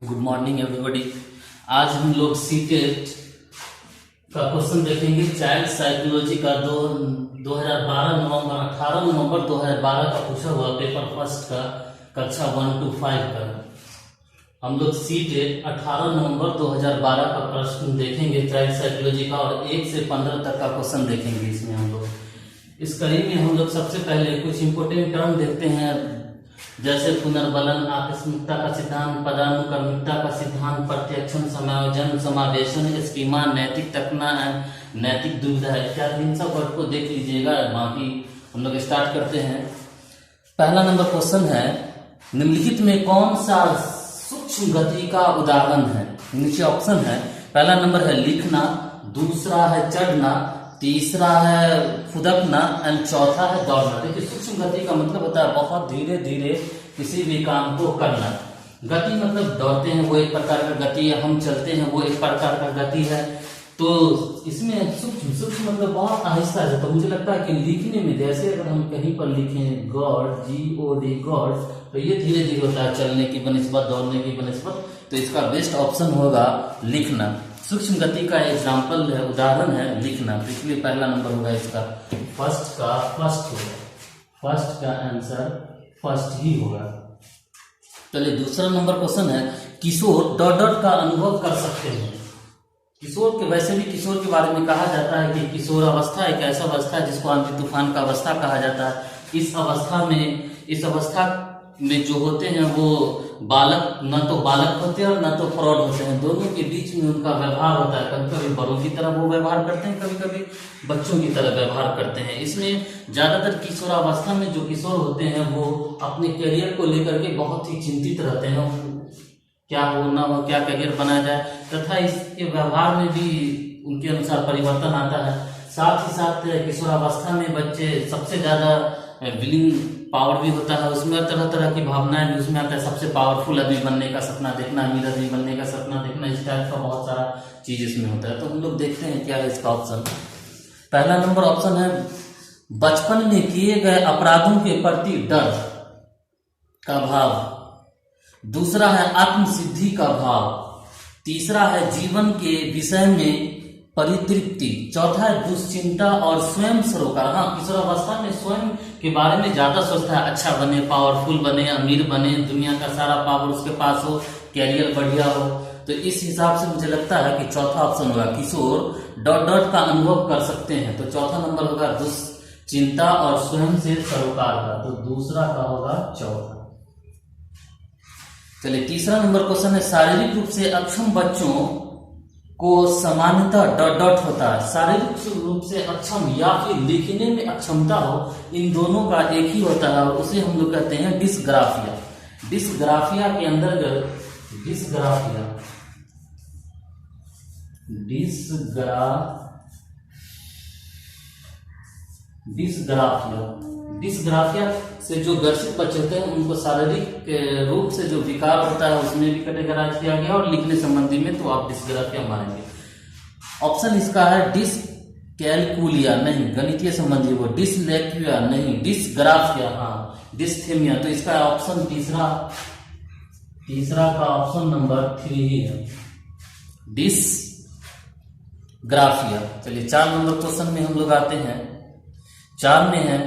Good morning everybody. आज हम लोग सीटेट का क्वेश्चन देखेंगे। चाइल्ड साइकोलॉजी का 2012 नवंबर 18 नवंबर 2012 का पूछा हुआ पेपर फर्स्ट का कक्षा 1 to 5 का। हम लोग सीटेट 18 नवंबर 2012 का प्रश्न देखेंगे चाइल्ड साइकोलॉजी का, और 1 से 15 तक का क्वेश्चन देखेंगे। इसमें हम लोग इस कड़ी में हम लोग सबसे पहले कुछ इंपोर्टेंट टर्म देखते हैं, जैसे पुनर्बलन, आकस्मिकता का सिद्धांत, पदानुक्रमिकता का सिद्धांत, प्रत्यक्षण, समायोजन, समावेशन, स्कीमा, नैतिक तकना, नैतिक दुविधा इत्यादि। इन सब वर्ड को देख लीजिएगा। बाकी हम लोग स्टार्ट करते हैं। पहला नंबर क्वेश्चन है, निम्नलिखित में कौन सा सूक्ष्म गति का उदाहरण है? नीचे ऑप्शन है। पहला नंबर है लिखना, दूसरा है चढ़ना, तीसरा है फुदकना एंड चौथा है दौड़ना। देखिए, सूक्ष्म गति का मतलब होता है बहुत धीरे धीरे किसी भी काम को करना। गति मतलब दौड़ते हैं वो एक प्रकार का गति है, हम चलते हैं वो एक प्रकार का गति है। तो इसमें सूक्ष्म मतलब बहुत आहिस्ता है। तो मुझे लगता है कि लिखने में जैसे अगर हम कहीं पर लिखें गॉड, GOD गॉड, तो ये धीरे धीरे होता है चलने की बनिस्बत, दौड़ने की बनिस्बत। तो इसका बेस्ट ऑप्शन होगा लिखना। सूक्ष्म गति का एग्जाम्पल है, उदाहरण है लिखना। तो इसलिए पहला नंबर होगा इसका फर्स्ट होगा। फर्स्ट का आंसर फर्स्ट ही होगा। चलिए दूसरा नंबर क्वेश्चन है, किशोर डॉट डॉट का अनुभव कर सकते हैं। किशोर के वैसे भी किशोर के बारे में कहा जाता है कि किशोर अवस्था एक ऐसा अवस्था है जिसको आंधी तूफान का अवस्था कहा जाता है। इस अवस्था में जो होते हैं वो बालक, न तो बालक होते हैं और न तो प्रौढ़ होते हैं। दोनों के बीच में उनका व्यवहार होता है। कभी कभी बड़ों की तरह वो व्यवहार करते हैं, कभी कभी बच्चों की तरह व्यवहार करते हैं। इसमें ज्यादातर किशोरावस्था में जो किशोर होते हैं वो अपने करियर को लेकर के बहुत ही चिंतित रहते हैं, क्या हो ना हो, क्या करियर बनाया जाए, तथा इसके व्यवहार में भी उनके अनुसार परिवर्तन आता है। साथ ही साथ किशोरावस्था में बच्चे सबसे ज्यादा विलिंग पावर भी होता है, उसमें तरह तरह की भावनाएं भी उसमें आता है। सबसे पावरफुल आदमी बनने का सपना देखना, अमीर आदमी बनने का सपना देखना, इस टाइप का बहुत सारा चीज इसमें होता है। तो हम लोग देखते हैं क्या है इसका ऑप्शन। पहला नंबर ऑप्शन है बचपन में किए गए अपराधों के प्रति डर का भाव, दूसरा है आत्मसिद्धि का भाव, तीसरा है जीवन के विषय में परितृप्ति, चौथा है दुश्चिंता और स्वयं सरोकार। हाँ, किशोरावस्था में स्वयं के बारे में ज्यादा सोचता है, अच्छा बने, पावरफुल बने, अमीर बने, दुनिया का सारा पावर उसके पास हो, कैरियर बढ़िया हो। तो इस हिसाब से मुझे लगता है कि चौथा ऑप्शन होगा, किशोर डॉट डॉट का अनुभव कर सकते हैं। तो चौथा नंबर होगा दुश्चिंता और स्वयं से सरोकार का। तो दूसरा का होगा चौथा। चलिए तीसरा नंबर क्वेश्चन है, शारीरिक रूप से अक्षम बच्चों को सामान्यतः डॉट डॉट होता है। शारीरिक रूप से अक्षम या फिर लिखने में अक्षमता हो, इन दोनों का एक ही होता है और उसे हम लोग कहते हैं डिस्ग्राफिया। डिस्ग्राफिया के अंतर्गत डिस्ग्राफिया से जो ग्रसित बच्चे होते हैं उनको शारीरिक रूप से जो विकार होता है उसमें भी कैटेगराइज किया गया, और लिखने संबंधी में तो आप डिस्ग्राफिया मानेंगे। ऑप्शन इसका है डिसकैलकुलिया, नहीं गणितीय संबंधी, वो डिसलेक्विया नहीं, डिसग्राफिया, हाँ डिस्थेमिया। तो इसका ऑप्शन तीसरा का ऑप्शन नंबर 3 ही है, डिसग्राफिया। चलिए 4 नंबर क्वेश्चन में हम लोग आते हैं। 4 में है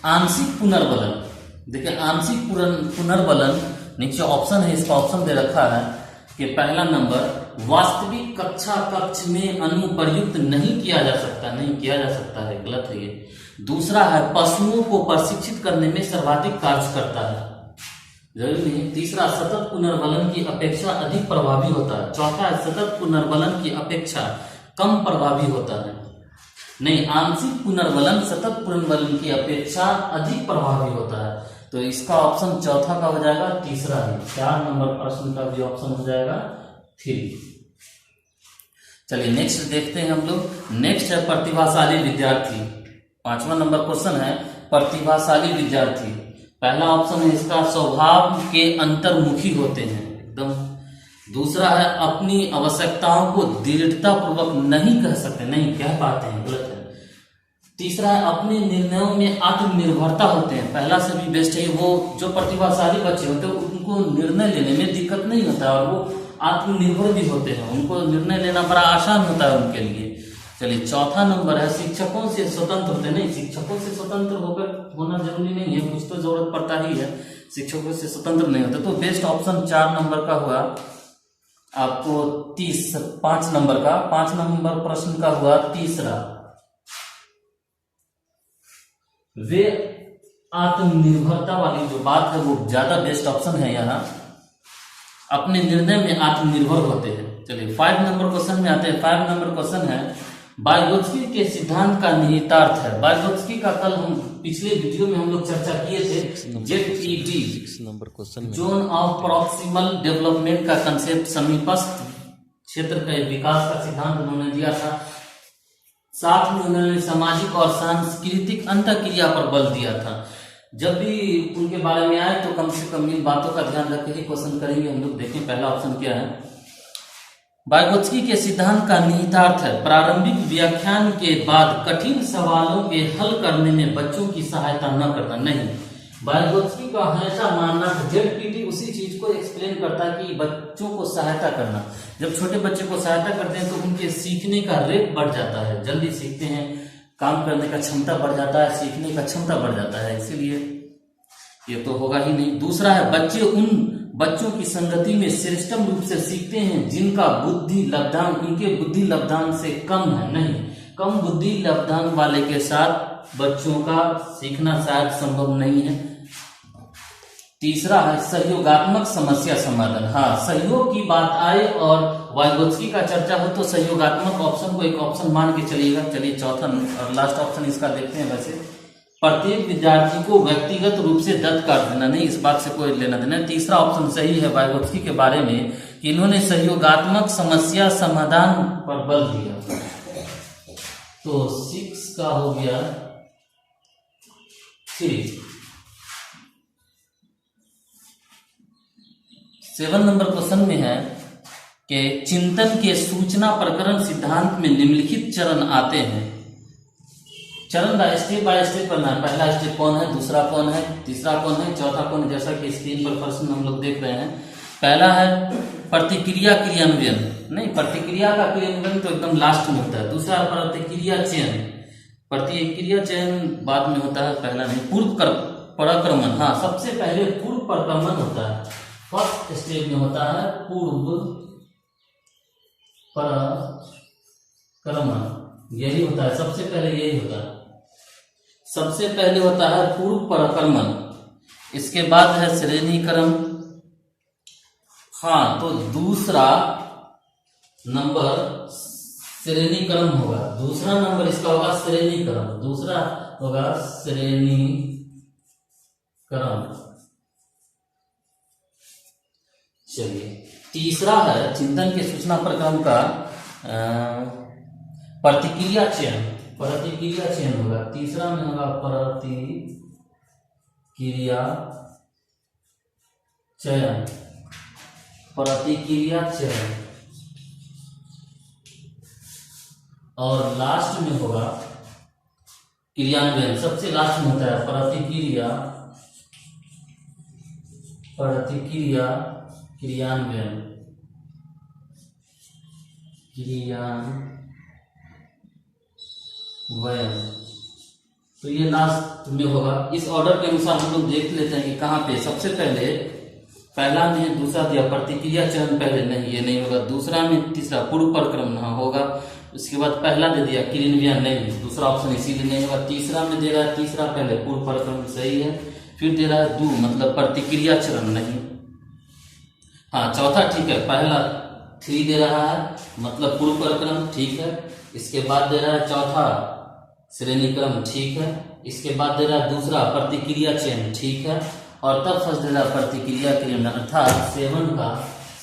आंशिक पुनर्बलन। देखिए आंशिक पुनर्बलन, नीचे ऑप्शन है, इसका ऑप्शन दे रखा है कि पहला नंबर वास्तविक कक्ष में अनुप्रयुक्त नहीं किया जा सकता है, गलत है ये। दूसरा है पशुओं को प्रशिक्षित करने में सर्वाधिक कार्य करता है, जरूरी नहीं। तीसरा सतत पुनर्बलन की अपेक्षा अधिक प्रभावी होता है। चौथा है सतत पुनर्बलन की अपेक्षा कम प्रभावी होता है, नहीं आंशिक पुनर्बलन सतत पुनर्बलन की अपेक्षा अधिक प्रभावी होता है। तो इसका ऑप्शन चौथा का हो जाएगा, तीसरा ही। 4 नंबर प्रश्न का भी ऑप्शन हो जाएगा 3। चलिए नेक्स्ट देखते हैं हम लोग। नेक्स्ट है प्रतिभाशाली विद्यार्थी। 5वां नंबर क्वेश्चन है प्रतिभाशाली विद्यार्थी। पहला ऑप्शन है इसका स्वभाव के अंतर्मुखी होते हैं एकदम। दूसरा है अपनी आवश्यकताओं को दृढ़ता पूर्वक नहीं कह सकते, नहीं कह पाते हैं, गलत है। तीसरा है अपने निर्णयों में आत्मनिर्भरता होते हैं, पहला से भी बेस्ट है। वो जो प्रतिभाशाली बच्चे होते हैं उनको निर्णय लेने में दिक्कत नहीं होता है और वो आत्मनिर्भर भी होते हैं, उनको निर्णय लेना बड़ा आसान होता है उनके लिए। चलिए चौथा नंबर है शिक्षकों से स्वतंत्र होते। नहीं, शिक्षकों से स्वतंत्र होकर होना जरूरी नहीं है, कुछ तो जरूरत पड़ता ही है, शिक्षकों से स्वतंत्र नहीं होते। तो बेस्ट ऑप्शन 4 नंबर का हुआ आपको 5 नंबर का 5 नंबर प्रश्न का हुआ तीसरा, वे आत्मनिर्भरता वाली जो बात है वो ज्यादा बेस्ट ऑप्शन है। यहाँ अपने निर्णय में आत्मनिर्भर होते हैं। चलिए 5 नंबर क्वेश्चन में आते हैं। 5 नंबर क्वेश्चन है वाइगोत्स्की के सिद्धांत का निहितार्थ है। वाइगोत्स्की का कल हम पिछले वीडियो में हम लोग चर्चा किए थे। ZED 6 number question zone of proximal development का कंसेप्ट, समीपस्थ क्षेत्र के विकास का सिद्धांत उन्होंने दिया था। साथ में उन्होंने सामाजिक और सांस्कृतिक अंतःक्रिया पर बल दिया था। जब भी उनके बारे में आए तो कम से कम इन बातों का ध्यान रख के ही क्वेश्चन करेंगे हम लोग। देखें पहला ऑप्शन क्या है। वाइगोत्स्की के सिद्धांत का निहितार्थ है प्रारंभिक व्याख्यान के बाद कठिन सवालों के हल करने में बच्चों की सहायता न करना। नहीं, वाइगोत्स्की का हमेशा मानना था, ZPT उसी चीज को एक्सप्लेन करता है कि बच्चों को सहायता करना। जब छोटे बच्चे को सहायता करते हैं तो उनके सीखने का रेट बढ़ जाता है, जल्दी सीखते हैं, काम करने का क्षमता बढ़ जाता है, सीखने का क्षमता बढ़ जाता है। इसीलिए ये तो होगा ही नहीं। दूसरा है बच्चे उन बच्चों की संगति में श्रेष्ठतम रूप से सीखते हैं जिनका बुद्धि लब्धांक उनके बुद्धि लब्धांक से कम है। नहीं, कम बुद्धि लब्धांक वाले के साथ बच्चों का सीखना शायद संभव नहीं है। तीसरा है सहयोगात्मक समस्या समाधान। हाँ, सहयोग की बात आए और वाइगोत्स्की का चर्चा हो तो सहयोगात्मक ऑप्शन को एक ऑप्शन मान के चलिएगा। चलिए चौथा और लास्ट ऑप्शन इसका देखते हैं। वैसे प्रत्येक विद्यार्थी को व्यक्तिगत रूप से दत्त कर देना, नहीं, इस बात से कोई लेना देना। तीसरा ऑप्शन सही है वाइगोत्स्की के बारे में कि इन्होंने सहयोगात्मक समस्या समाधान पर बल दिया। तो 6 का हो गया 3। 7 नंबर क्वेश्चन में है कि चिंतन के सूचना प्रकरण सिद्धांत में निम्नलिखित चरण आते हैं। चरण बाय स्टेप करना है। पहला स्टेप कौन है, दूसरा कौन है, तीसरा कौन है, चौथा कौन है, जैसा कि स्क्रीन पर प्रश्न हम लोग देख रहे हैं। पहला है प्रतिक्रिया क्रियान्वयन। नहीं, प्रतिक्रिया का क्रियान्वयन तो एकदम लास्ट में होता है। दूसरा प्रतिक्रिया चयन, प्रतिक्रिया चयन बाद में होता है, पहला नहीं। पूर्व पराक्रमण, हाँ, सबसे पहले पूर्व पराक्रमण होता है, फर्स्ट स्टेप में होता है पूर्व पराक्रमण, यही होता है, सबसे पहले यही होता है। सबसे पहले होता है पूर्व पराक्रमण, इसके बाद है श्रेणीक्रम। हाँ, तो दूसरा नंबर श्रेणीक्रम होगा। दूसरा नंबर इसका होगा श्रेणीक्रम, दूसरा होगा श्रेणीक्रम। चलिए तीसरा है चिंतन के सूचना प्रक्रम का प्रतिक्रिया चयन। प्रतिक्रिया चयन होगा। तीसरा में होगा प्रतिक्रिया चयन, प्रतिक्रिया चयन। और लास्ट में होगा क्रियान्वयन, सबसे लास्ट में होता है प्रतिक्रिया क्रियान्वयन। तो ये लास्ट में होगा। इस ऑर्डर के अनुसार हम लोग देख लेते हैं कि कहाँ पे सबसे पहले पहला में दूसरा दिया प्रतिक्रिया चरण, पहले नहीं, ये नहीं होगा। दूसरा में तीसरा पूर्व पराक्रमण, हाँ होगा। उसके बाद पहला दे दिया क्रियान्वयन, नहीं, दूसरा ऑप्शन इसीलिए नहीं होगा। तीसरा में दे रहा है तीसरा पहले पूर्व पराक्रमण, सही है। फिर दे रहा है दू मतलब प्रतिक्रिया चरण, नहीं। हाँ, चौथा ठीक है, पहला 3 दे रहा है मतलब पूर्व पराक्रमण, ठीक है। इसके बाद दे रहा है चौथा श्रेणीक्रम, ठीक है। इसके बाद दे रहा है दूसरा प्रतिक्रिया चयन, ठीक है। और तब फर्स्ट दे रहा है प्रतिक्रिया क्रियान्वयन, अर्थात 7 का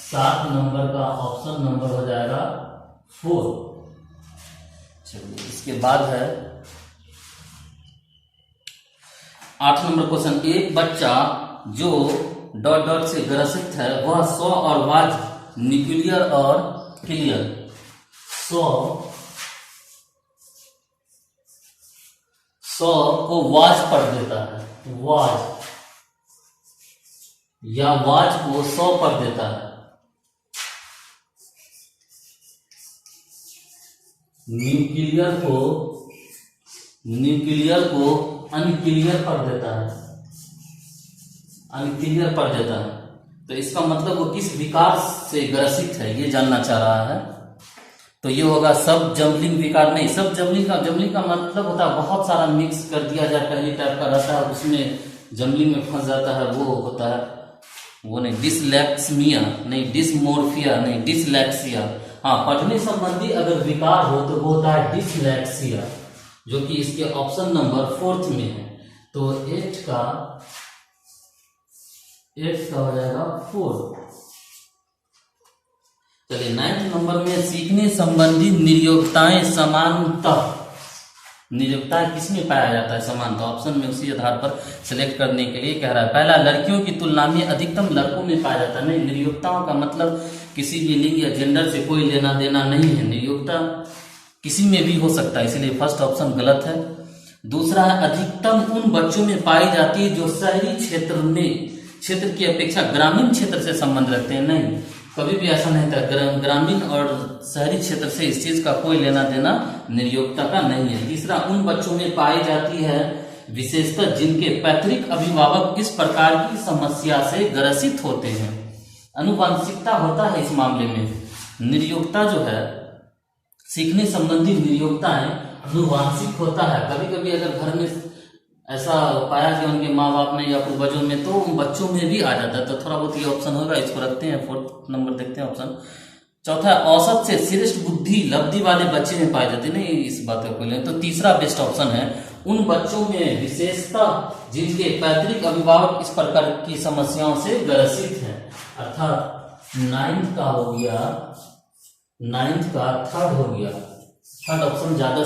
7 नंबर का ऑप्शन नंबर हो जाएगा 4। चलिए इसके बाद है 8 नंबर क्वेश्चन। एक बच्चा जो ... से ग्रसित है वह सौ और वाज न्यूक्लियर और क्लियर, 100 को वाज पढ़ देता है, वाज, या वाज को 100 पढ़ देता है। न्यूक्लियर को अनक्लियर कर देता है, अनक्लियर कर देता है। तो इसका मतलब वो किस विकार से ग्रसित है ये जानना चाह रहा है। तो ये होगा सब जम्बलिंग विकार। नहीं, सब जम्बलिंग का मतलब होता है बहुत सारा मिक्स कर दिया जाए, पहली टाइप का रहता है उसमें जम्बलिंग में फंस जाता है, वो होता है वो नहीं। डिसलेक्सिया नहीं, डिसमोर्फिया नहीं, डिसलेक्सिया। हाँ, पढ़ने संबंधी अगर विकार हो तो वो होता है डिसलेक्सिया, जो कि इसके ऑप्शन नंबर 4 में है। तो 8 का हो जाएगा 4। चलिए 9th नंबर में सीखने संबंधी निर्योग्यताएं समानतः। निर्योग्यताएं किसमें पाया जाता है समानतः? ऑप्शन में उसी आधार पर सिलेक्ट करने के लिए कह रहा है। पहला, लड़कियों की तुलना में अधिकतम लड़कों में पाया जाता है। नहीं, निर्योग्यताओं का मतलब किसी भी लिंग या जेंडर से कोई लेना देना नहीं है। निर्योग्यता किसी में भी हो सकता है, इसलिए फर्स्ट ऑप्शन गलत है। दूसरा है, अधिकतम उन बच्चों में पाई जाती है जो शहरी क्षेत्र की अपेक्षा ग्रामीण क्षेत्र से संबंध रखते हैं। नहीं, कभी भी ऐसा नहीं था। ग्रामीण और शहरी क्षेत्र से इस चीज का कोई लेना देना निर्योग्यता का नहीं है। तीसरा, उन बच्चों में पाई जाती है विशेषकर जिनके पैतृक अभिभावक इस प्रकार की समस्या से ग्रसित होते हैं। अनुवांशिकता होता है इस मामले में। निर्योग्यता जो है, सीखने संबंधी निर्योग्यताएं अनुवांशिक होता है। कभी कभी अगर घर में ऐसा पाया कि उनके माँ बाप ने या पूर्वजों में, तो उन बच्चों में भी आ जाता है। तो थोड़ा बहुत ये ऑप्शन होगा, इसको रखते हैं। 4th नंबर देखते हैं ऑप्शन। चौथा, औसत से श्रेष्ठ बुद्धि लब्धि वाले बच्चे में पाए जाते। नहीं, इस बात का कोई नहीं। तो तीसरा बेस्ट ऑप्शन है, उन बच्चों में विशेषता जिनके पैतृक अभिभावक इस प्रकार की समस्याओं से ग्रसित हैं। अर्थात 9th का हो गया, 9th का 3rd हो गया। 3rd ऑप्शन ज्यादा